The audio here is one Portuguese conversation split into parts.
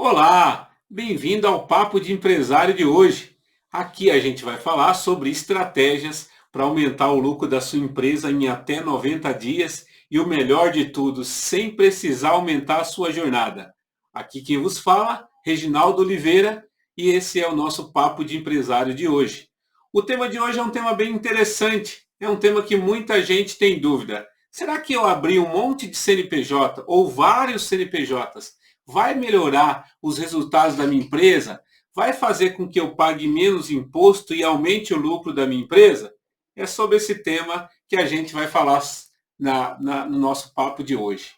Olá, bem-vindo ao Papo de Empresário de hoje. Aqui a gente vai falar sobre estratégias para aumentar o lucro da sua empresa em até 90 dias e o melhor de tudo, sem precisar aumentar a sua jornada. Aqui quem vos fala, Reginaldo Oliveira, e esse é o nosso Papo de Empresário de hoje. O tema de hoje é um tema bem interessante, é um tema que muita gente tem dúvida. Será que eu abrir um monte de CNPJ ou vários CNPJs vai melhorar os resultados da minha empresa? Vai fazer com que eu pague menos imposto e aumente o lucro da minha empresa? É sobre esse tema que a gente vai falar no nosso papo de hoje.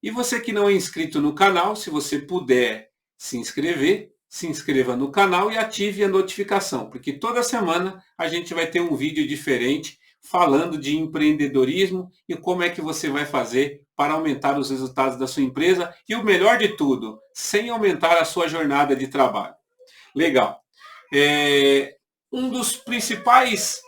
E você que não é inscrito no canal, se você puder se inscreva no canal e ative a notificação, porque toda semana a gente vai ter um vídeo diferente falando de empreendedorismo e como é que você vai fazer para aumentar os resultados da sua empresa e o melhor de tudo, sem aumentar a sua jornada de trabalho. Legal. Um dos principais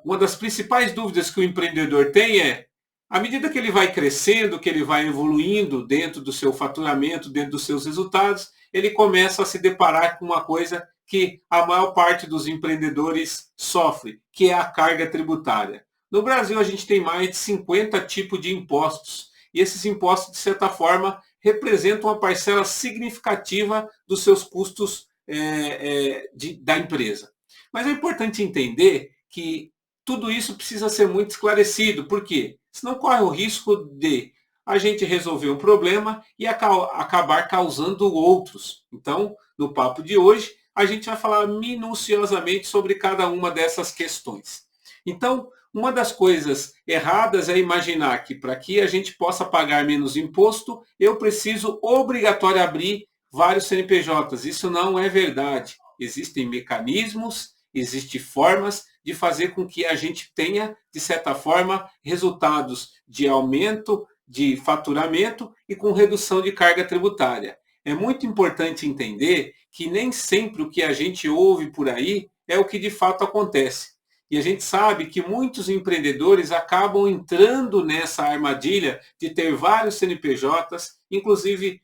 uma das principais dúvidas que o empreendedor tem é, à medida que ele vai crescendo, que ele vai evoluindo dentro do seu faturamento, dentro dos seus resultados, ele começa a se deparar com uma coisa que a maior parte dos empreendedores sofre, que é a carga tributária. No Brasil, a gente tem mais de 50 tipos de impostos. E esses impostos, de certa forma, representam uma parcela significativa dos seus custos da empresa. Mas é importante entender que tudo isso precisa ser muito esclarecido. Por quê? Senão corre o risco de a gente resolver um problema e acabar causando outros. Então, no papo de hoje, a gente vai falar minuciosamente sobre cada uma dessas questões. Então, uma das coisas erradas é imaginar que para que a gente possa pagar menos imposto, eu preciso obrigatoriamente abrir vários CNPJs. Isso não é verdade. Existem mecanismos, existem formas de fazer com que a gente tenha, de certa forma, resultados de aumento de faturamento e com redução de carga tributária. É muito importante entender que nem sempre o que a gente ouve por aí é o que de fato acontece. E a gente sabe que muitos empreendedores acabam entrando nessa armadilha de ter vários CNPJs, inclusive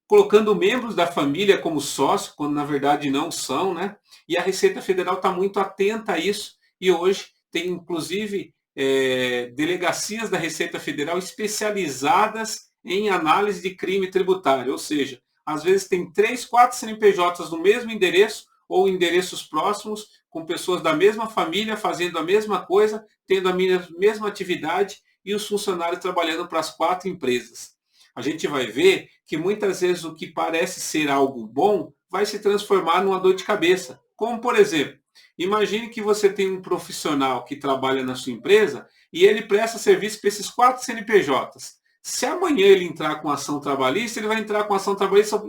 colocando membros da família como sócio, quando na verdade não são, né? E a Receita Federal está muito atenta a isso e hoje tem inclusive delegacias da Receita Federal especializadas em análise de crime tributário, ou seja, às vezes tem 3, 4 CNPJs no mesmo endereço ou endereços próximos, com pessoas da mesma família fazendo a mesma coisa, tendo a mesma atividade e os funcionários trabalhando para as 4 empresas. A gente vai ver que muitas vezes o que parece ser algo bom vai se transformar numa dor de cabeça. Como, por exemplo, imagine que você tem um profissional que trabalha na sua empresa e ele presta serviço para esses 4 CNPJs. Se amanhã ele entrar com ação trabalhista, ele vai entrar com ação trabalhista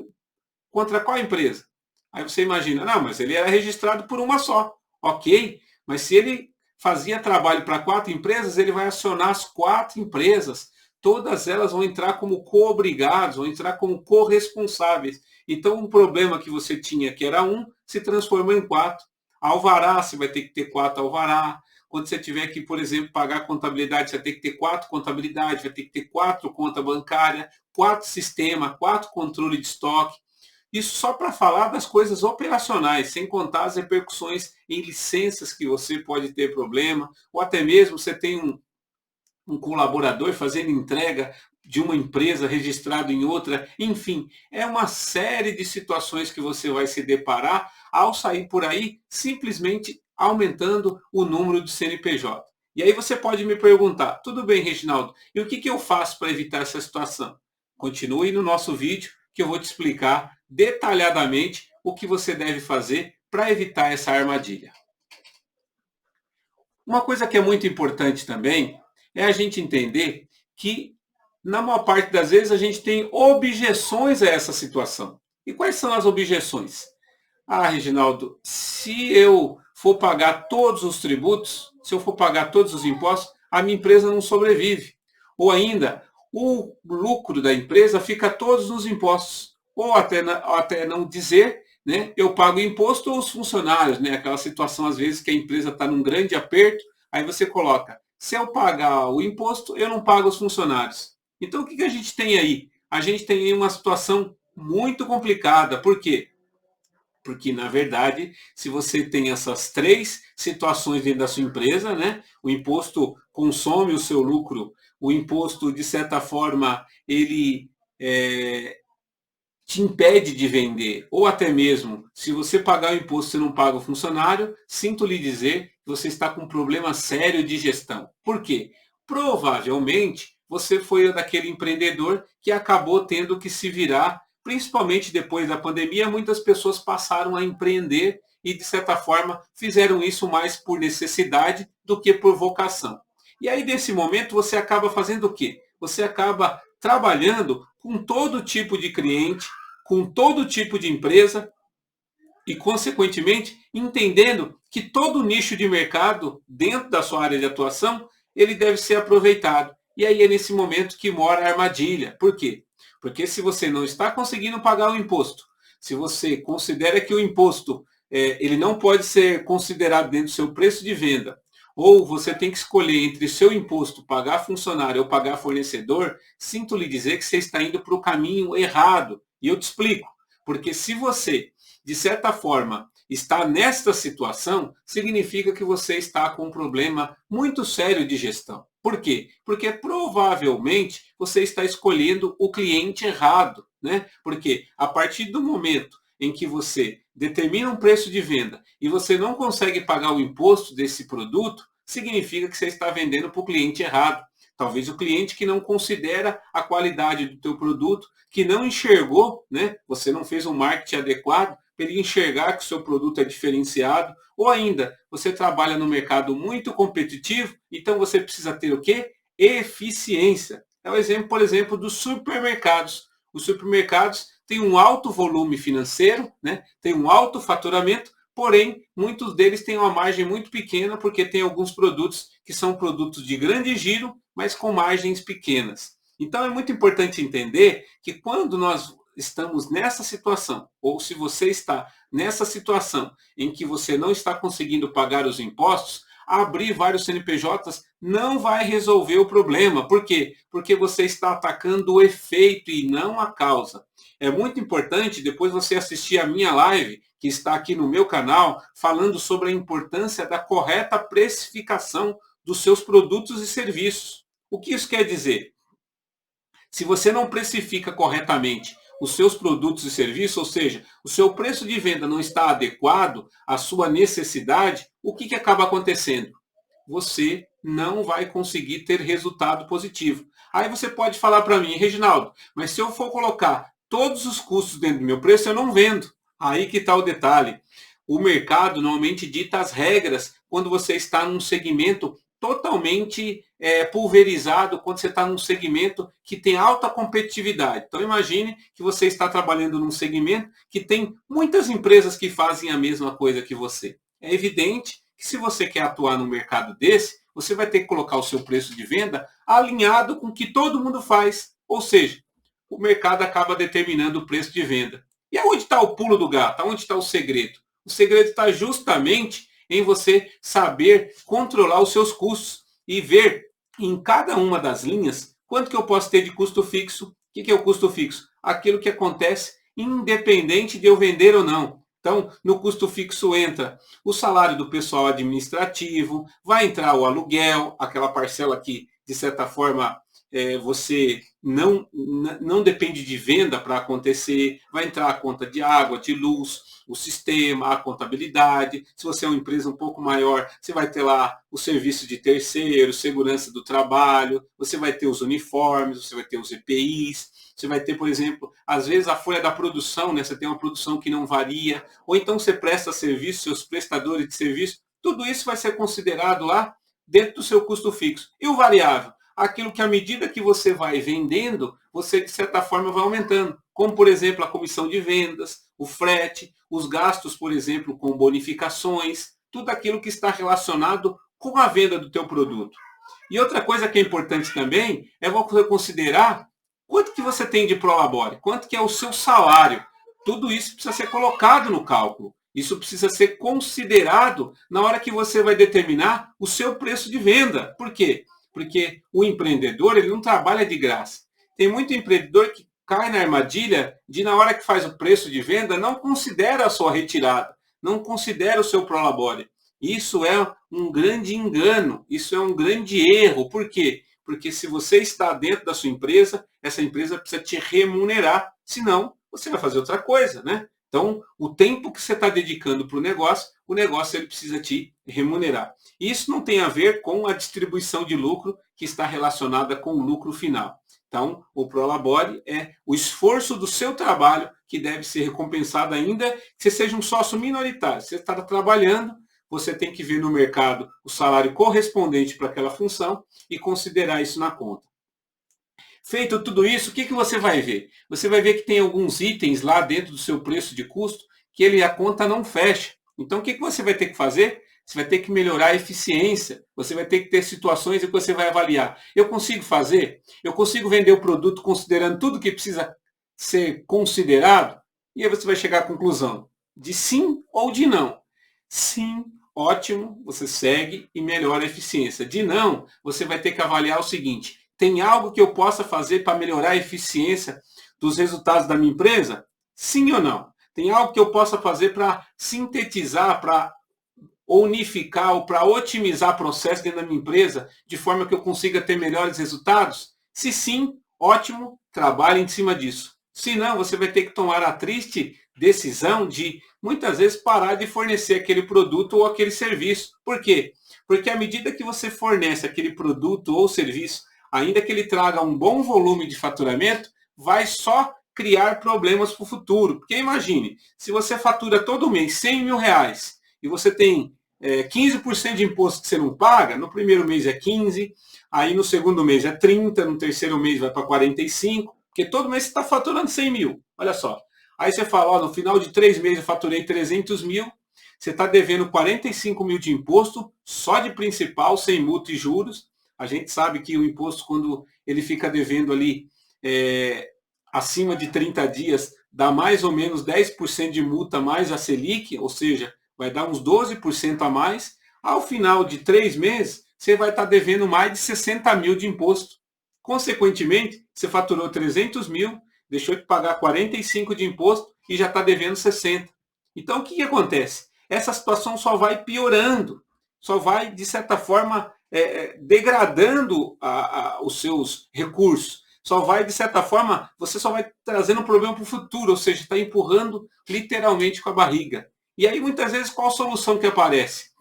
contra qual empresa? Aí você imagina, não, mas ele era registrado por uma só. Ok, mas se ele fazia trabalho para 4 empresas, ele vai acionar as 4 empresas. Todas elas vão entrar como co-obrigados, vão entrar como corresponsáveis. Então, um problema que você tinha, que era um, se transformou em 4. Alvará, você vai ter que ter 4 alvará. Quando você tiver que, por exemplo, pagar contabilidade, você vai ter que ter 4 contabilidade, vai ter que ter 4 conta bancária, 4 sistema, 4 controle de estoque. Isso só para falar das coisas operacionais, sem contar as repercussões em licenças que você pode ter problema, ou até mesmo você tem um colaborador fazendo entrega de uma empresa registrado em outra, enfim, é uma série de situações que você vai se deparar ao sair por aí simplesmente aumentando o número de CNPJ. E aí você pode me perguntar, tudo bem, Reginaldo, e o que eu faço para evitar essa situação? Continue no nosso vídeo que eu vou te explicar detalhadamente o que você deve fazer para evitar essa armadilha. Uma coisa que é muito importante também é a gente entender que, na maior parte das vezes, a gente tem objeções a essa situação. E quais são as objeções? Ah, Reginaldo, se eu for pagar todos os tributos, se eu for pagar todos os impostos, a minha empresa não sobrevive. Ou ainda, o lucro da empresa fica todos nos impostos. Ou até não dizer, né, eu pago imposto ou os funcionários, né, aquela situação às vezes que a empresa está num grande aperto, aí você coloca, se eu pagar o imposto, eu não pago os funcionários. Então o que a gente tem aí? A gente tem aí uma situação muito complicada. Por quê? Porque, na verdade, se você tem essas três situações dentro da sua empresa, né? O imposto consome o seu lucro, o imposto, de certa forma, ele te impede de vender, ou até mesmo, se você pagar o imposto e não paga o funcionário, sinto lhe dizer que você está com um problema sério de gestão. Por quê? Provavelmente você foi daquele empreendedor que acabou tendo que se virar, principalmente depois da pandemia, muitas pessoas passaram a empreender e, de certa forma, fizeram isso mais por necessidade do que por vocação. E aí, nesse momento, você acaba fazendo o quê? Você acaba trabalhando com todo tipo de cliente, com todo tipo de empresa e, consequentemente, entendendo que todo nicho de mercado dentro da sua área de atuação ele deve ser aproveitado. E aí é nesse momento que mora a armadilha. Por quê? Porque se você não está conseguindo pagar o imposto, se você considera que o imposto ele não pode ser considerado dentro do seu preço de venda, ou você tem que escolher entre seu imposto pagar funcionário ou pagar fornecedor, sinto lhe dizer que você está indo para o caminho errado. E eu te explico. Porque se você, de certa forma, está nesta situação, significa que você está com um problema muito sério de gestão. Por quê? Porque provavelmente você está escolhendo o cliente errado, né? Porque a partir do momento em que você determina um preço de venda e você não consegue pagar o imposto desse produto, significa que você está vendendo para o cliente errado. Talvez o cliente que não considera a qualidade do teu produto, que não enxergou, né? Você não fez um marketing adequado para ele enxergar que o seu produto é diferenciado, ou ainda, você trabalha no mercado muito competitivo, então você precisa ter o quê? Eficiência. É o exemplo, por exemplo, dos supermercados. Os supermercados têm um alto volume financeiro, né? Tem um alto faturamento, porém, muitos deles têm uma margem muito pequena, porque tem alguns produtos que são produtos de grande giro, mas com margens pequenas. Então é muito importante entender que quando nós estamos nessa situação, ou se você está nessa situação em que você não está conseguindo pagar os impostos, abrir vários CNPJs não vai resolver o problema. Por quê? Porque você está atacando o efeito e não a causa. É muito importante depois você assistir a minha live, que está aqui no meu canal, falando sobre a importância da correta precificação dos seus produtos e serviços. O que isso quer dizer? Se você não precifica corretamente os seus produtos e serviços, ou seja, o seu preço de venda não está adequado à sua necessidade, o que acaba acontecendo? Você não vai conseguir ter resultado positivo. Aí você pode falar para mim, Reginaldo, mas se eu for colocar todos os custos dentro do meu preço, eu não vendo. Aí que está o detalhe. O mercado normalmente dita as regras quando você está num segmento totalmente pulverizado, quando você está num segmento que tem alta competitividade. Então imagine que você está trabalhando num segmento que tem muitas empresas que fazem a mesma coisa que você. É evidente que se você quer atuar num mercado desse, você vai ter que colocar o seu preço de venda alinhado com o que todo mundo faz. Ou seja, o mercado acaba determinando o preço de venda. E aonde está o pulo do gato? Aonde está o segredo? O segredo está justamente em você saber controlar os seus custos e ver em cada uma das linhas quanto que eu posso ter de custo fixo. O que é o custo fixo? Aquilo que acontece independente de eu vender ou não. Então, no custo fixo entra o salário do pessoal administrativo, vai entrar o aluguel, aquela parcela que, de certa forma, você não depende de venda para acontecer, vai entrar a conta de água, de luz, o sistema, a contabilidade. Se você é uma empresa um pouco maior, você vai ter lá o serviço de terceiro, segurança do trabalho, você vai ter os uniformes, você vai ter os EPIs, você vai ter, por exemplo, às vezes a folha da produção, né? Você tem uma produção que não varia, ou então você presta serviço, seus prestadores de serviço, tudo isso vai ser considerado lá dentro do seu custo fixo. E o variável? Aquilo que à medida que você vai vendendo, você de certa forma vai aumentando. Como, por exemplo, a comissão de vendas, o frete, os gastos, por exemplo, com bonificações, tudo aquilo que está relacionado com a venda do teu produto. E outra coisa que é importante também é você considerar quanto que você tem de prolabore, quanto que é o seu salário. Tudo isso precisa ser colocado no cálculo. Isso precisa ser considerado na hora que você vai determinar o seu preço de venda. Por quê? Porque o empreendedor ele não trabalha de graça. Tem muito empreendedor que cai na armadilha de, na hora que faz o preço de venda, não considera a sua retirada, não considera o seu prolabore. Isso é um grande engano, isso é um grande erro. Por quê? Porque se você está dentro da sua empresa, essa empresa precisa te remunerar, senão você vai fazer outra coisa, né? Então, o tempo que você está dedicando para o negócio ele precisa te remunerar. Isso não tem a ver com a distribuição de lucro que está relacionada com o lucro final. Então, o prolabore é o esforço do seu trabalho que deve ser recompensado, ainda que você seja um sócio minoritário. Você está trabalhando, você tem que ver no mercado o salário correspondente para aquela função e considerar isso na conta. Feito tudo isso, o que você vai ver? Você vai ver que tem alguns itens lá dentro do seu preço de custo que a conta não fecha. Então, o que você vai ter que fazer? Você vai ter que melhorar a eficiência. Você vai ter que ter situações em que você vai avaliar. Eu consigo fazer? Eu consigo vender o produto considerando tudo que precisa ser considerado? E aí você vai chegar à conclusão de sim ou de não. Sim, ótimo, você segue e melhora a eficiência. De não, você vai ter que avaliar o seguinte: tem algo que eu possa fazer para melhorar a eficiência dos resultados da minha empresa? Sim ou não? Tem algo que eu possa fazer para sintetizar, para unificar ou para otimizar processo dentro da minha empresa, de forma que eu consiga ter melhores resultados? Se sim, ótimo, trabalhe em cima disso. Se não, você vai ter que tomar a triste decisão de, muitas vezes, parar de fornecer aquele produto ou aquele serviço. Por quê? Porque à medida que você fornece aquele produto ou serviço, ainda que ele traga um bom volume de faturamento, vai só criar problemas para o futuro. Porque imagine, se você fatura todo mês 100 mil reais e você tem 15% de imposto que você não paga, no primeiro mês é 15%, aí no segundo mês é 30%, no terceiro mês vai para 45%, porque todo mês você está faturando 100 mil. Olha só. Aí você fala, ó, no final de 3 meses eu faturei 300 mil, você está devendo 45 mil de imposto, só de principal, sem multa e juros. A gente sabe que o imposto, quando ele fica devendo ali acima de 30 dias, dá mais ou menos 10% de multa mais a Selic, ou seja, vai dar uns 12% a mais. Ao final de 3 meses, você vai estar devendo mais de 60 mil de imposto. Consequentemente, você faturou 300 mil, deixou de pagar 45 de imposto e já está devendo 60. Então, o que acontece? Essa situação só vai piorando, só vai, de certa forma, degradando os seus recursos. Só vai, de certa forma, você só vai trazendo um problema para o futuro, ou seja, está empurrando literalmente com a barriga. E aí, muitas vezes, qual a solução que aparece?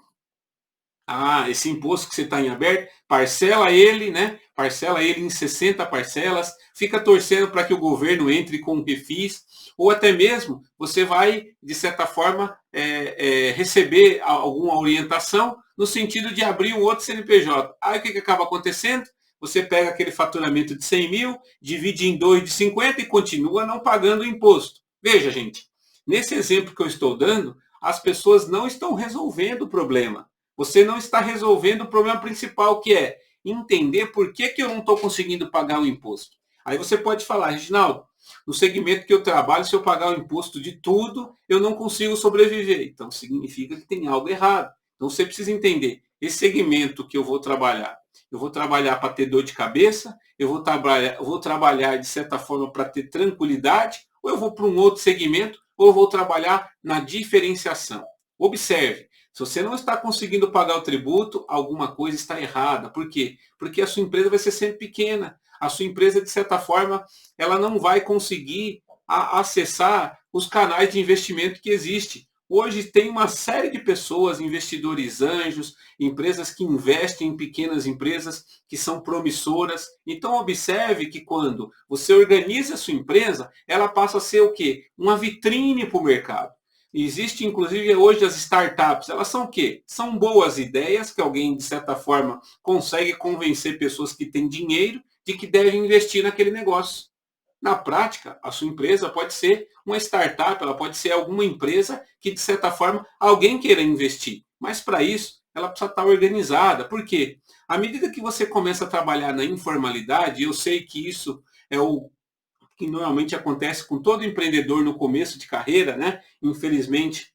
Esse imposto que você está em aberto, parcela ele, né? Parcela ele em 60 parcelas, fica torcendo para que o governo entre com um refis, ou até mesmo você vai, de certa forma, receber alguma orientação no sentido de abrir um outro CNPJ. Aí o que acaba acontecendo? Você pega aquele faturamento de 100 mil, divide em 2 de 50 e continua não pagando o imposto. Veja, gente, nesse exemplo que eu estou dando, as pessoas não estão resolvendo o problema. Você não está resolvendo o problema principal, que é entender por que eu não estou conseguindo pagar o imposto. Aí você pode falar, Reginaldo, no segmento que eu trabalho, se eu pagar o imposto de tudo, eu não consigo sobreviver. Então significa que tem algo errado. Então você precisa entender, esse segmento que eu vou trabalhar para ter dor de cabeça, eu vou trabalhar de certa forma para ter tranquilidade, ou eu vou para um outro segmento, ou eu vou trabalhar na diferenciação. Observe, se você não está conseguindo pagar o tributo, alguma coisa está errada. Por quê? Porque a sua empresa vai ser sempre pequena. A sua empresa, de certa forma, ela não vai conseguir acessar os canais de investimento que existem. Hoje tem uma série de pessoas, investidores anjos, empresas que investem em pequenas empresas que são promissoras. Então observe que quando você organiza a sua empresa, ela passa a ser o quê? Uma vitrine para o mercado. Existe, inclusive, hoje as startups. Elas são o quê? São boas ideias que alguém, de certa forma, consegue convencer pessoas que têm dinheiro de que devem investir naquele negócio. Na prática, a sua empresa pode ser uma startup, ela pode ser alguma empresa que, de certa forma, alguém queira investir. Mas, para isso, ela precisa estar organizada. Por quê? À medida que você começa a trabalhar na informalidade, eu sei que isso é o que normalmente acontece com todo empreendedor no começo de carreira, né? Infelizmente,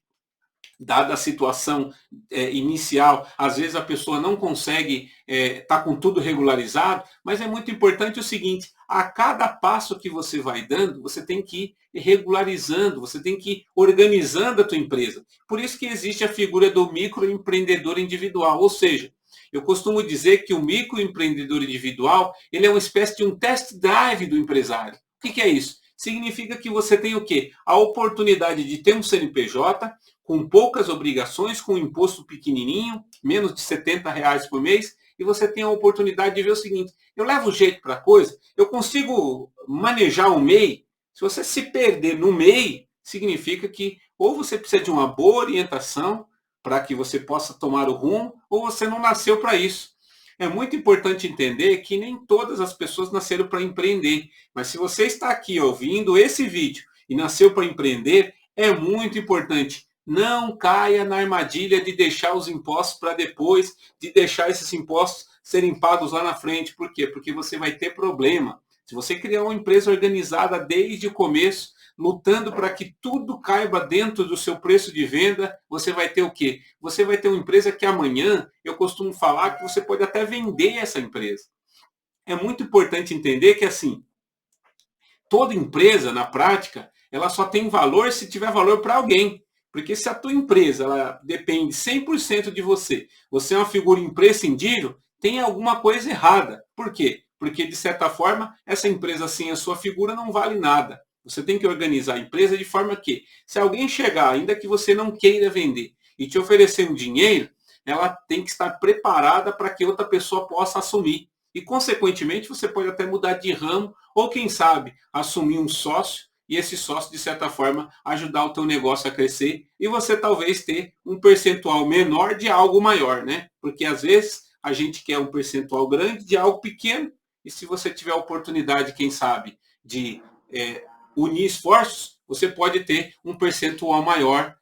dada a situação inicial, às vezes a pessoa não consegue estar com tudo regularizado, mas é muito importante o seguinte, a cada passo que você vai dando, você tem que ir regularizando, você tem que ir organizando a tua empresa. Por isso que existe a figura do microempreendedor individual, ou seja, eu costumo dizer que o microempreendedor individual, ele é uma espécie de um test drive do empresário. O que é isso? Significa que você tem o quê? A oportunidade de ter um CNPJ, com poucas obrigações, com um imposto pequenininho, menos de R$ 70 por mês, e você tem a oportunidade de ver o seguinte, eu levo jeito para a coisa, eu consigo manejar um MEI. Se você se perder no MEI, significa que ou você precisa de uma boa orientação para que você possa tomar o rumo, ou você não nasceu para isso. É muito importante entender que nem todas as pessoas nasceram para empreender, mas se você está aqui ouvindo esse vídeo e nasceu para empreender, é muito importante. Não caia na armadilha de deixar os impostos para depois, de deixar esses impostos serem pagos lá na frente. Por quê? Porque você vai ter problema. Se você criar uma empresa organizada desde o começo, lutando para que tudo caiba dentro do seu preço de venda, você vai ter o quê? Você vai ter uma empresa que amanhã, eu costumo falar que você pode até vender essa empresa. É muito importante entender que assim, toda empresa, na prática, ela só tem valor se tiver valor para alguém. Porque se a tua empresa ela depende 100% de você, você é uma figura imprescindível, tem alguma coisa errada. Por quê? Porque, de certa forma, essa empresa sem a sua figura não vale nada. Você tem que organizar a empresa de forma que, se alguém chegar, ainda que você não queira vender, e te oferecer um dinheiro, ela tem que estar preparada para que outra pessoa possa assumir. E, consequentemente, você pode até mudar de ramo ou, quem sabe, assumir um sócio e esse sócio, de certa forma, ajudar o teu negócio a crescer e você talvez ter um percentual menor de algo maior, né? Porque, às vezes, a gente quer um percentual grande de algo pequeno e se você tiver a oportunidade, quem sabe, de unir esforços, você pode ter um percentual maior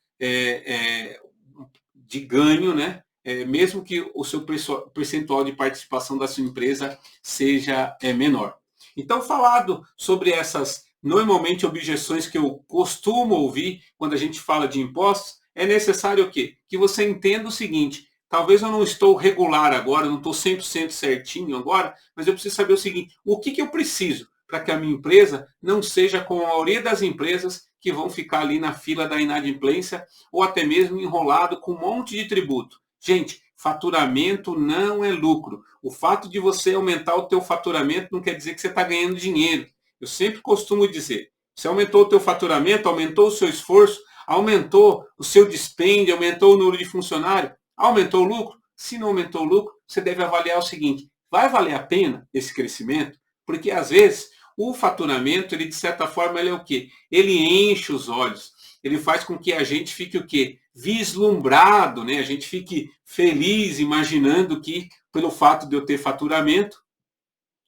de ganho, né? Mesmo que o seu percentual de participação da sua empresa seja menor. Então, falado sobre essas, normalmente, objeções que eu costumo ouvir quando a gente fala de impostos, é necessário o quê? Que você entenda o seguinte, talvez eu não estou regular agora, não estou 100% certinho agora, mas eu preciso saber o seguinte, o que eu preciso para que a minha empresa não seja como a maioria das empresas que vão ficar ali na fila da inadimplência ou até mesmo enrolado com um monte de tributo. Gente, faturamento não é lucro. O fato de você aumentar o teu faturamento não quer dizer que você está ganhando dinheiro. Eu sempre costumo dizer, você aumentou o teu faturamento, aumentou o seu esforço, aumentou o seu dispêndio, aumentou o número de funcionário, aumentou o lucro? Se não aumentou o lucro, você deve avaliar o seguinte, vai valer a pena esse crescimento? Porque às vezes o faturamento, ele de certa forma, ele é o quê? Ele enche os olhos. Ele faz com que a gente fique o quê? Vislumbrado, né? A gente fique feliz imaginando que, pelo fato de eu ter faturamento,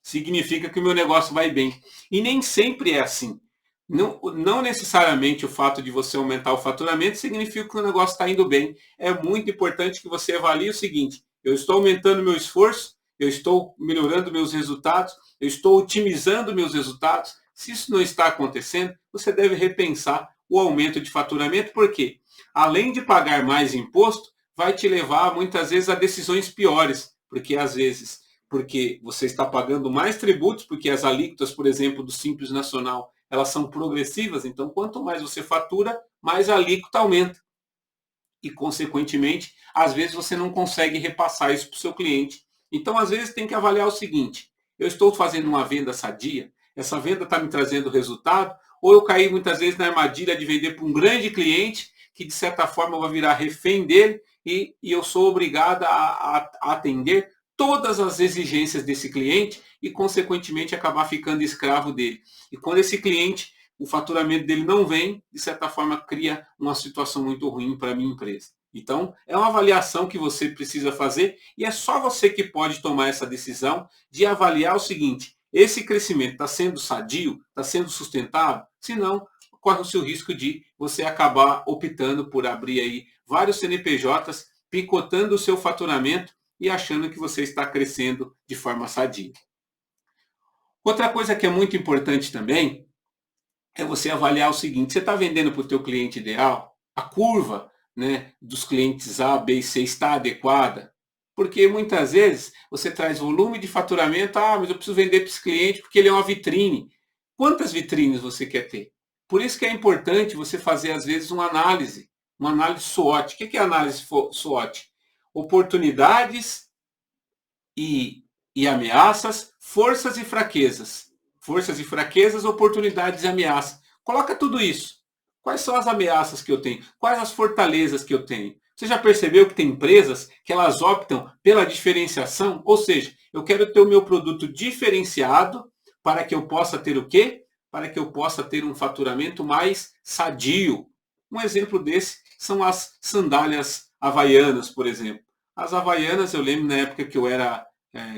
significa que o meu negócio vai bem. E nem sempre é assim. Não necessariamente o fato de você aumentar o faturamento significa que o negócio está indo bem. É muito importante que você avalie o seguinte, eu estou aumentando meu esforço, eu estou melhorando meus resultados, eu estou otimizando meus resultados. Se isso não está acontecendo, você deve repensar o aumento de faturamento, porque além de pagar mais imposto, vai te levar muitas vezes a decisões piores, porque às vezes, porque você está pagando mais tributos, porque as alíquotas, por exemplo, do Simples Nacional, elas são progressivas, então quanto mais você fatura, mais a alíquota aumenta. E, consequentemente, às vezes você não consegue repassar isso para o seu cliente. Então, às vezes, tem que avaliar o seguinte, eu estou fazendo uma venda sadia, essa venda está me trazendo resultado, ou eu caí muitas vezes na armadilha de vender para um grande cliente, que de certa forma vai virar refém dele, e eu sou obrigado a atender todas as exigências desse cliente e, consequentemente, acabar ficando escravo dele. E quando esse cliente, o faturamento dele não vem, de certa forma, cria uma situação muito ruim para a minha empresa. Então, é uma avaliação que você precisa fazer e é só você que pode tomar essa decisão de avaliar o seguinte, esse crescimento está sendo sadio, está sendo sustentável? Se não, corre o seu risco de você acabar optando por abrir aí vários CNPJs, picotando o seu faturamento e achando que você está crescendo de forma sadia. Outra coisa que é muito importante também é você avaliar o seguinte, você está vendendo para o teu cliente ideal? A curva né, dos clientes A, B e C está adequada? Porque muitas vezes você traz volume de faturamento, mas eu preciso vender para esse cliente porque ele é uma vitrine. Quantas vitrines você quer ter? Por isso que é importante você fazer, às vezes, uma análise SWOT. O que é análise SWOT? Oportunidades e, e ameaças, forças e fraquezas. Forças e fraquezas, oportunidades e ameaças. Coloca tudo isso. Quais são as ameaças que eu tenho? Quais as fortalezas que eu tenho? Você já percebeu que tem empresas que elas optam pela diferenciação? Ou seja, eu quero ter o meu produto diferenciado para que eu possa ter o quê? Para que eu possa ter um faturamento mais sadio. Um exemplo desse são as sandálias havaianas, por exemplo. As havaianas, eu lembro na época que eu era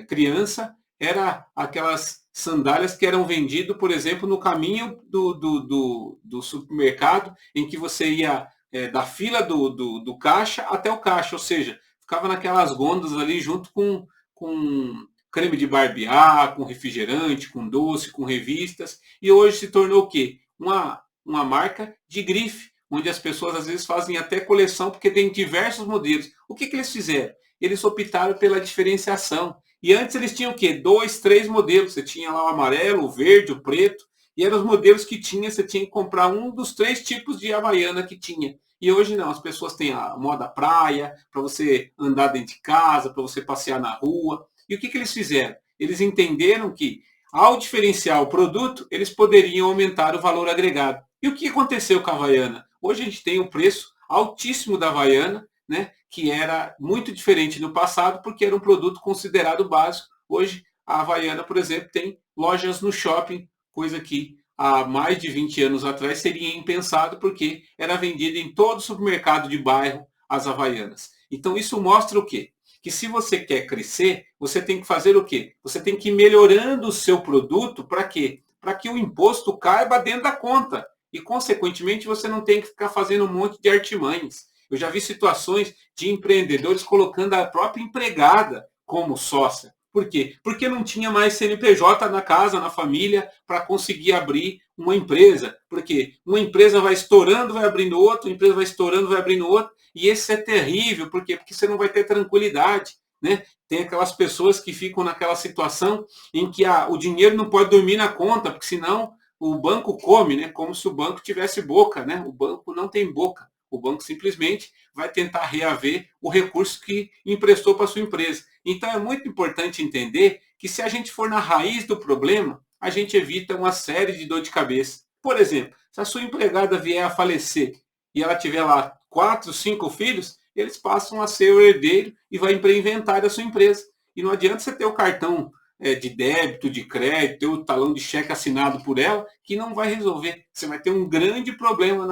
criança, era aquelas sandálias que eram vendidas, por exemplo, no caminho do supermercado, em que você ia da fila do caixa até o caixa, ou seja, ficava naquelas gôndolas ali junto com creme de barbear, com refrigerante, com doce, com revistas, e hoje se tornou o quê? Uma marca de grife, onde as pessoas às vezes fazem até coleção, porque tem diversos modelos. O que eles fizeram? Eles optaram pela diferenciação. E antes eles tinham o quê? 2, 3 modelos. Você tinha lá o amarelo, o verde, o preto. E eram os modelos que tinha, você tinha que comprar um dos 3 tipos de Havaiana que tinha. E hoje não, as pessoas têm a moda praia, para você andar dentro de casa, para você passear na rua. E o que eles fizeram? Eles entenderam que, ao diferenciar o produto, eles poderiam aumentar o valor agregado. E o que aconteceu com a Havaiana? Hoje a gente tem o preço altíssimo da Havaiana, né, que era muito diferente no passado, porque era um produto considerado básico. Hoje, a Havaiana, por exemplo, tem lojas no shopping, coisa que há mais de 20 anos atrás seria impensado, porque era vendida em todo supermercado de bairro as Havaianas. Então, isso mostra o quê? Que se você quer crescer, você tem que fazer o quê? Você tem que ir melhorando o seu produto para quê? Para que o imposto caiba dentro da conta. E, consequentemente, você não tem que ficar fazendo um monte de artimanhas. Eu já vi situações de empreendedores colocando a própria empregada como sócia. Por quê? Porque não tinha mais CNPJ na casa, na família, para conseguir abrir uma empresa. Porque uma empresa vai estourando, vai abrindo outra, uma empresa vai estourando, vai abrindo outra. E esse é terrível. Por quê? Porque você não vai ter tranquilidade. Né? Tem aquelas pessoas que ficam naquela situação em que o dinheiro não pode dormir na conta, porque senão o banco come, né? Como se o banco tivesse boca. Né? O banco não tem boca. O banco simplesmente vai tentar reaver o recurso que emprestou para a sua empresa. Então é muito importante entender que se a gente for na raiz do problema, a gente evita uma série de dor de cabeça. Por exemplo, se a sua empregada vier a falecer e ela tiver lá 4, 5 filhos, eles passam a ser o herdeiro e vai inventar a sua empresa. E não adianta você ter o cartão de débito, de crédito, ter o talão de cheque assinado por ela, que não vai resolver. Você vai ter um grande problema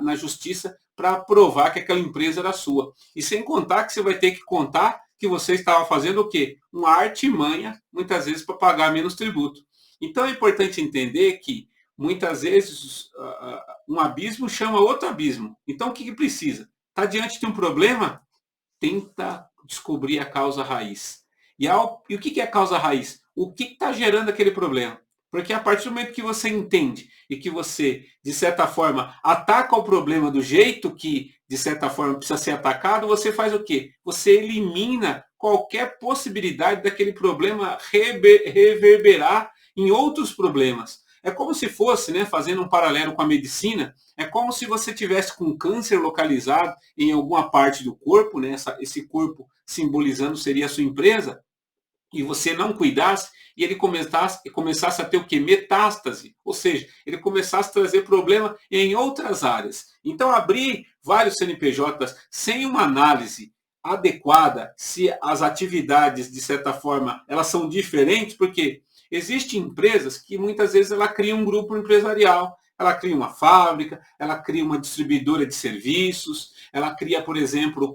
na justiça para provar que aquela empresa era sua. E sem contar que você vai ter que contar que você estava fazendo o quê? Uma artimanha, muitas vezes, para pagar menos tributo. Então é importante entender que, muitas vezes, um abismo chama outro abismo. Então o que precisa? Está diante de um problema? Tenta descobrir a causa raiz. E o que é a causa raiz? O que está gerando aquele problema? Porque a partir do momento que você entende e que você, de certa forma, ataca o problema do jeito que, de certa forma, precisa ser atacado, você faz o quê? Você elimina qualquer possibilidade daquele problema reverberar em outros problemas. É como se fosse, né, fazendo um paralelo com a medicina, é como se você tivesse com câncer localizado em alguma parte do corpo, né, esse corpo simbolizando seria a sua empresa, e você não cuidasse, e ele começasse a ter o que? Metástase. Ou seja, ele começasse a trazer problema em outras áreas. Então, abrir vários CNPJs sem uma análise adequada, se as atividades, de certa forma, elas são diferentes, porque existem empresas que muitas vezes ela cria um grupo empresarial, ela cria uma fábrica, ela cria uma distribuidora de serviços, ela cria, por exemplo,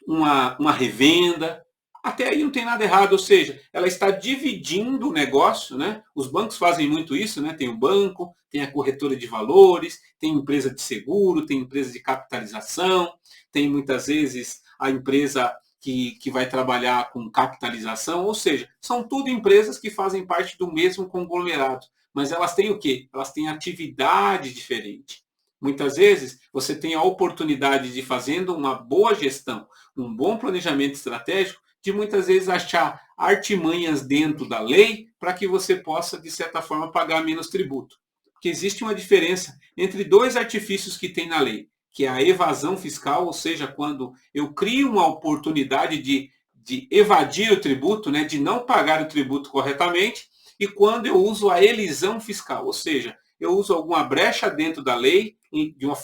uma revenda. Até aí não tem nada errado, ou seja, ela está dividindo o negócio, né? Os bancos fazem muito isso, né? Tem o banco, tem a corretora de valores, tem empresa de seguro, tem empresa de capitalização, tem muitas vezes a empresa que vai trabalhar com capitalização, ou seja, são tudo empresas que fazem parte do mesmo conglomerado, mas elas têm o quê? Elas têm atividade diferente. Muitas vezes você tem a oportunidade de, fazendo uma boa gestão, um bom planejamento estratégico, de muitas vezes achar artimanhas dentro da lei para que você possa, de certa forma, pagar menos tributo. Porque existe uma diferença entre dois artifícios que tem na lei, que é a evasão fiscal, ou seja, quando eu crio uma oportunidade de evadir o tributo, né, de não pagar o tributo corretamente, e quando eu uso a elisão fiscal, ou seja, eu uso alguma brecha dentro da lei,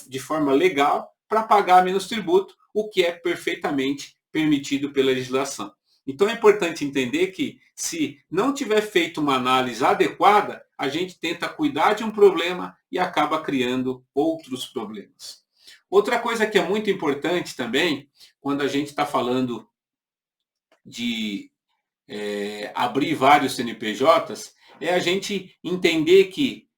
de forma legal, para pagar menos tributo, o que é perfeitamente permitido pela legislação. Então é importante entender que, se não tiver feito uma análise adequada, a gente tenta cuidar de um problema e acaba criando outros problemas. Outra coisa que é muito importante também, quando a gente está falando de abrir vários CNPJs, é a gente entender que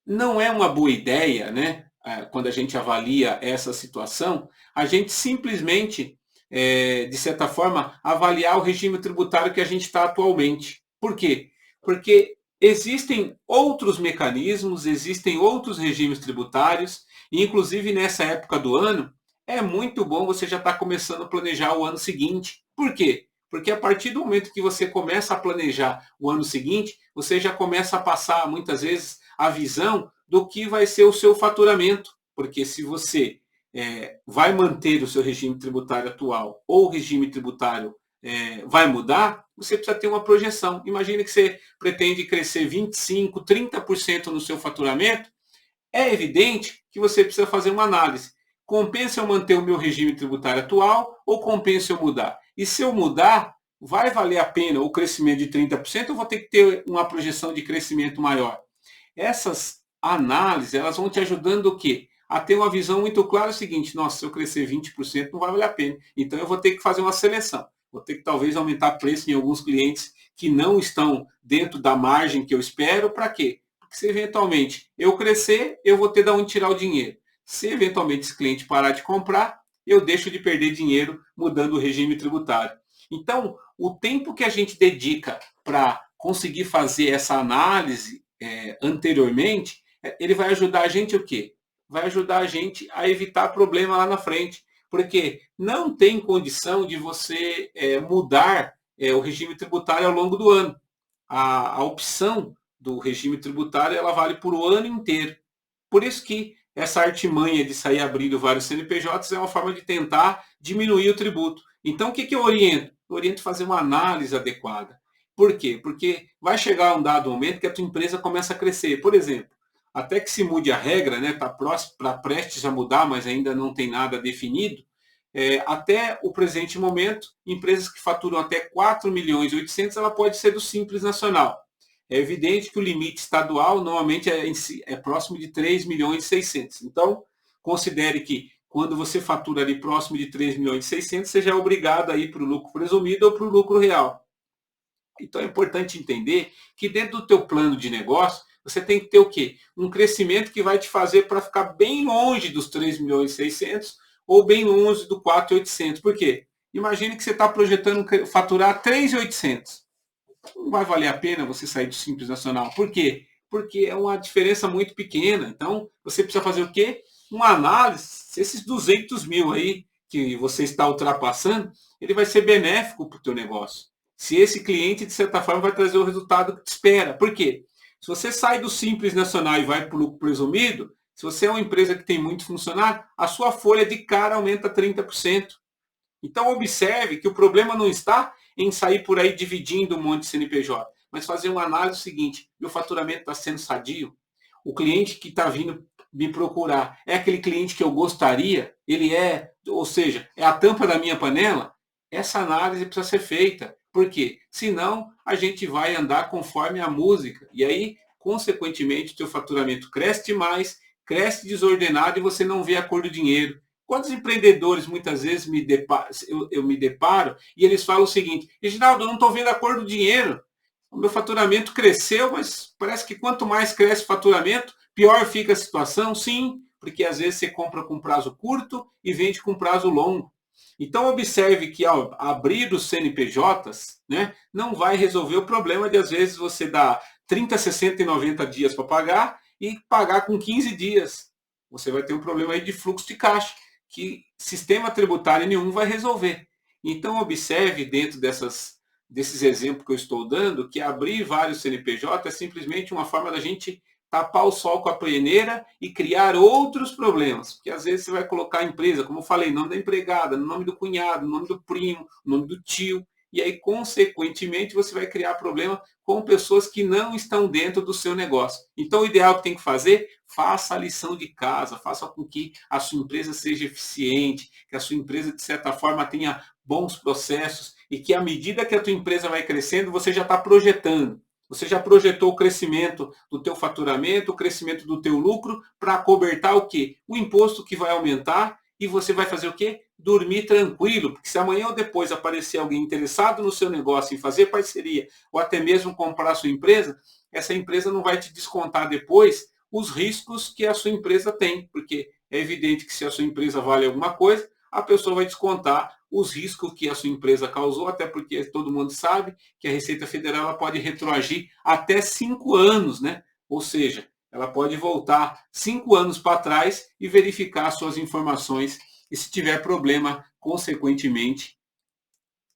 não é uma boa ideia, né? Quando a gente avalia essa situação, a gente simplesmente, de certa forma, avaliar o regime tributário que a gente está atualmente. Por quê? Porque existem outros mecanismos, existem outros regimes tributários, e inclusive nessa época do ano, é muito bom você já estar começando a planejar o ano seguinte. Por quê? Porque a partir do momento que você começa a planejar o ano seguinte, você já começa a passar, muitas vezes, a visão do que vai ser o seu faturamento. Porque se você vai manter o seu regime tributário atual ou o regime tributário vai mudar, você precisa ter uma projeção. Imagine que você pretende crescer 25%, 30% no seu faturamento. É evidente que você precisa fazer uma análise. Compensa eu manter o meu regime tributário atual ou compensa eu mudar? E se eu mudar, vai valer a pena o crescimento de 30% ou vou ter que ter uma projeção de crescimento maior? Essas análises, elas vão te ajudando o quê? A ter uma visão muito clara, o seguinte: nossa, se eu crescer 20% não vai valer a pena. Então eu vou ter que fazer uma seleção. Vou ter que talvez aumentar preço em alguns clientes que não estão dentro da margem que eu espero. Para quê? Porque se eventualmente eu crescer, eu vou ter de onde tirar o dinheiro. Se eventualmente esse cliente parar de comprar, eu deixo de perder dinheiro mudando o regime tributário. Então, o tempo que a gente dedica para conseguir fazer essa análise anteriormente, ele vai ajudar a gente o quê? Vai ajudar a gente a evitar problema lá na frente. Porque não tem condição de você mudar o regime tributário ao longo do ano. A opção do regime tributário, ela vale por o ano inteiro. Por isso que essa artimanha de sair abrindo vários CNPJs é uma forma de tentar diminuir o tributo. Então, o que eu oriento? Eu oriento fazer uma análise adequada. Por quê? Porque vai chegar um dado momento que a tua empresa começa a crescer. Por exemplo, até que se mude a regra, né, está prestes a mudar, mas ainda não tem nada definido, até o presente momento, empresas que faturam até 4 milhões e 800, ela pode ser do Simples Nacional. É evidente que o limite estadual normalmente é próximo de 3 milhões e 600. Então, considere que quando você fatura ali próximo de 3 milhões e 600, você já é obrigado a ir para o lucro presumido ou para o lucro real. Então é importante entender que dentro do teu plano de negócio, você tem que ter o quê? Um crescimento que vai te fazer para ficar bem longe dos 3 milhões e 600 ou bem longe do 4.800. Por quê? Imagine que você está projetando faturar 3.800. Não vai valer a pena você sair do Simples Nacional. Por quê? Porque é uma diferença muito pequena. Então, você precisa fazer o quê? Uma análise, se esses 200 mil aí que você está ultrapassando, ele vai ser benéfico para o teu negócio. Se esse cliente, de certa forma, vai trazer o resultado que te espera. Por quê? Se você sai do Simples Nacional e vai para o lucro presumido, se você é uma empresa que tem muito funcionário, a sua folha de cara aumenta 30%. Então, observe que o problema não está em sair por aí dividindo um monte de CNPJ, mas fazer uma análise seguinte: meu faturamento está sendo sadio? O cliente que está vindo me procurar é aquele cliente que eu gostaria? Ele ou seja, é a tampa da minha panela? Essa análise precisa ser feita. Por quê? Senão, a gente vai andar conforme a música. E aí, consequentemente, o teu faturamento cresce demais, cresce desordenado e você não vê a cor do dinheiro. Quantos empreendedores muitas vezes eu me deparo e eles falam o seguinte: Reginaldo, eu não estou vendo a cor do dinheiro. O meu faturamento cresceu, mas parece que quanto mais cresce o faturamento, pior fica a situação. Sim, porque às vezes você compra com prazo curto e vende com prazo longo. Então observe que ao abrir os CNPJs, né, não vai resolver o problema de às vezes você dar 30, 60 e 90 dias para pagar e pagar com 15 dias. Você vai ter um problema aí de fluxo de caixa, que sistema tributário nenhum vai resolver. Então, observe dentro desses exemplos que eu estou dando, que abrir vários CNPJ é simplesmente uma forma da gente tapar o sol com a peneira e criar outros problemas. Porque às vezes você vai colocar a empresa, como eu falei, nome da empregada, nome do cunhado, nome do primo, nome do tio, e aí, consequentemente, você vai criar problema com pessoas que não estão dentro do seu negócio. Então, o ideal que tem que fazer, faça a lição de casa, faça com que a sua empresa seja eficiente, que a sua empresa, de certa forma, tenha bons processos e que, à medida que a tua empresa vai crescendo, você já está projetando. Você já projetou o crescimento do teu faturamento, o crescimento do teu lucro, para acobertar o quê? O imposto que vai aumentar e você vai fazer o quê? Dormir tranquilo, porque se amanhã ou depois aparecer alguém interessado no seu negócio em fazer parceria ou até mesmo comprar a sua empresa, essa empresa não vai te descontar depois os riscos que a sua empresa tem, porque é evidente que se a sua empresa vale alguma coisa, a pessoa vai descontar os riscos que a sua empresa causou, até porque todo mundo sabe que a Receita Federal ela pode retroagir até 5 anos, né? Ou seja, ela pode voltar 5 anos para trás e verificar suas informações. E se tiver problema, consequentemente,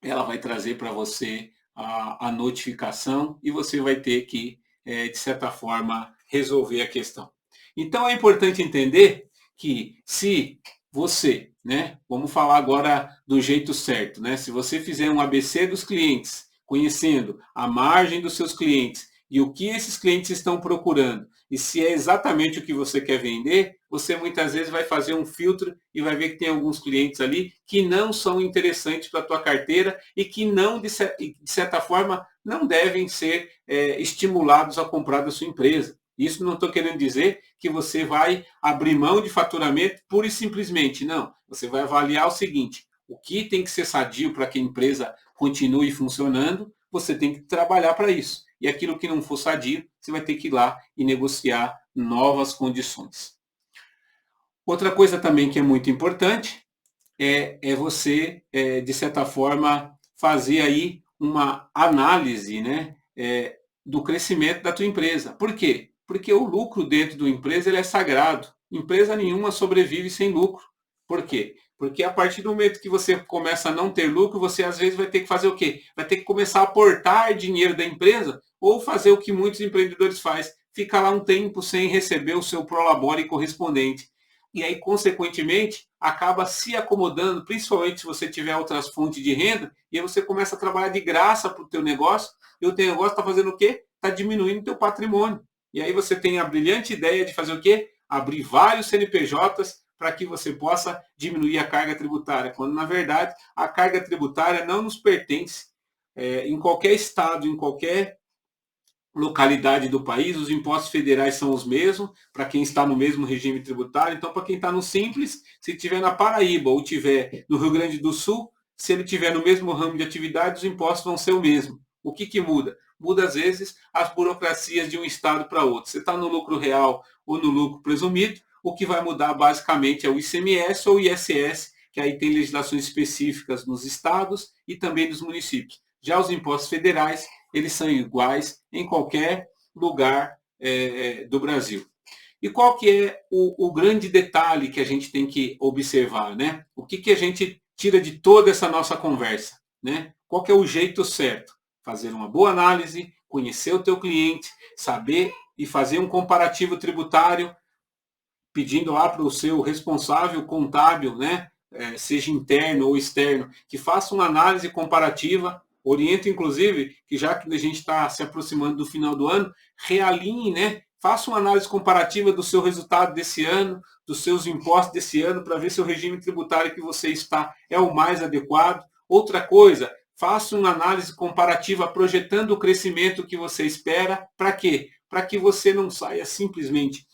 ela vai trazer para você a notificação e você vai ter que, de certa forma, resolver a questão. Então é importante entender que se você, né, vamos falar agora do jeito certo, né? Se você fizer um ABC dos clientes, conhecendo a margem dos seus clientes e o que esses clientes estão procurando, e se é exatamente o que você quer vender, você muitas vezes vai fazer um filtro e vai ver que tem alguns clientes ali que não são interessantes para a tua carteira e que não, de certa forma, não devem ser estimulados a comprar da sua empresa. Isso não estou querendo dizer que você vai abrir mão de faturamento pura e simplesmente. Não. Você vai avaliar o seguinte: o que tem que ser sadio para que a empresa continue funcionando, você tem que trabalhar para isso. E aquilo que não for sadio, você vai ter que ir lá e negociar novas condições. Outra coisa também que é muito importante é você, de certa forma, fazer aí uma análise, né, do crescimento da tua empresa. Por quê? Porque o lucro dentro da empresa ele é sagrado. Empresa nenhuma sobrevive sem lucro. Por quê? Porque a partir do momento que você começa a não ter lucro, você às vezes vai ter que fazer o quê? Vai ter que começar a aportar dinheiro da empresa ou fazer o que muitos empreendedores fazem, ficar lá um tempo sem receber o seu prolabore correspondente. E aí, consequentemente, acaba se acomodando, principalmente se você tiver outras fontes de renda, e aí você começa a trabalhar de graça para o teu negócio, e o teu negócio está fazendo o quê? Está diminuindo o teu patrimônio. E aí você tem a brilhante ideia de fazer o quê? Abrir vários CNPJs para que você possa diminuir a carga tributária, quando na verdade a carga tributária não nos pertence. Em qualquer estado, em qualquer localidade do país, os impostos federais são os mesmos, para quem está no mesmo regime tributário. Então, para quem está no Simples, se estiver na Paraíba ou estiver no Rio Grande do Sul, se ele estiver no mesmo ramo de atividade, os impostos vão ser o mesmo. O que muda? Muda, às vezes, as burocracias de um estado para outro. Você está no lucro real ou no lucro presumido, o que vai mudar basicamente é o ICMS ou o ISS, que aí tem legislações específicas nos estados e também nos municípios. Já os impostos federais, eles são iguais em qualquer lugar do Brasil. E qual que é o grande detalhe que a gente tem que observar, né? O que a gente tira de toda essa nossa conversa, né? Qual que é o jeito certo? Fazer uma boa análise, conhecer o teu cliente, saber e fazer um comparativo tributário, pedindo lá para o seu responsável contábil, né? Seja interno ou externo, que faça uma análise comparativa. Oriento, inclusive, que já que a gente está se aproximando do final do ano, realinhe, né? Faça uma análise comparativa do seu resultado desse ano, dos seus impostos desse ano, para ver se o regime tributário que você está é o mais adequado. Outra coisa, faça uma análise comparativa projetando o crescimento que você espera. Para quê? Para que você não saia simplesmente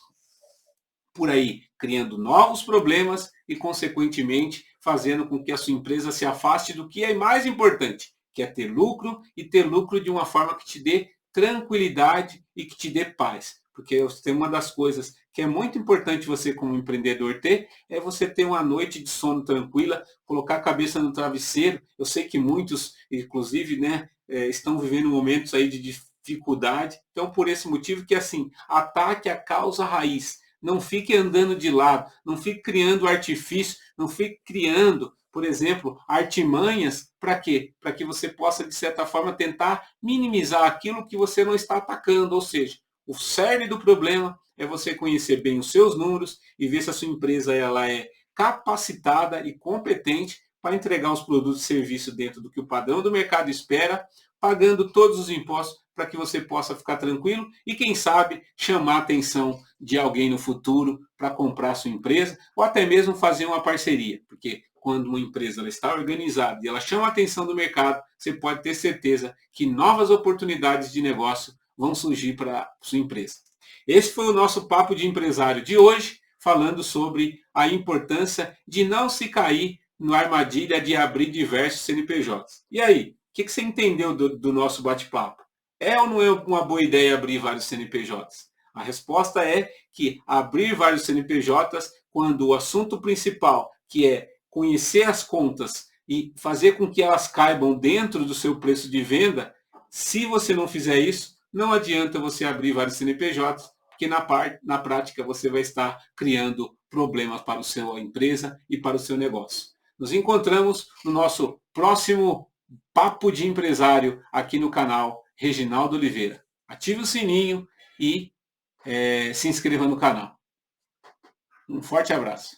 por aí criando novos problemas e, consequentemente, fazendo com que a sua empresa se afaste do que é mais importante, que é ter lucro e ter lucro de uma forma que te dê tranquilidade e que te dê paz. Porque tem uma das coisas que é muito importante você como empreendedor ter, é você ter uma noite de sono tranquila, colocar a cabeça no travesseiro. Eu sei que muitos, inclusive, né, estão vivendo momentos aí de dificuldade. Então, por esse motivo que assim, ataque a causa raiz. Não fique andando de lado, não fique criando artifício, não fique criando, por exemplo, artimanhas. Para quê? Para que você possa, de certa forma, tentar minimizar aquilo que você não está atacando. Ou seja, o cerne do problema é você conhecer bem os seus números e ver se a sua empresa ela é capacitada e competente para entregar os produtos e serviços dentro do que o padrão do mercado espera, pagando todos os impostos para que você possa ficar tranquilo e, quem sabe, chamar a atenção de alguém no futuro para comprar a sua empresa ou até mesmo fazer uma parceria. Porque quando uma empresa ela está organizada e ela chama a atenção do mercado, você pode ter certeza que novas oportunidades de negócio vão surgir para a sua empresa. Esse foi o nosso papo de empresário de hoje, falando sobre a importância de não se cair na armadilha de abrir diversos CNPJs. E aí, o que você entendeu do nosso bate-papo? É ou não é uma boa ideia abrir vários CNPJs? A resposta é que abrir vários CNPJs, quando o assunto principal, que é conhecer as contas e fazer com que elas caibam dentro do seu preço de venda, se você não fizer isso, não adianta você abrir vários CNPJs, porque na prática você vai estar criando problemas para a sua empresa e para o seu negócio. Nos encontramos no nosso próximo Papo de Empresário aqui no canal Reginaldo Oliveira. Ative o sininho e se inscreva no canal. Um forte abraço.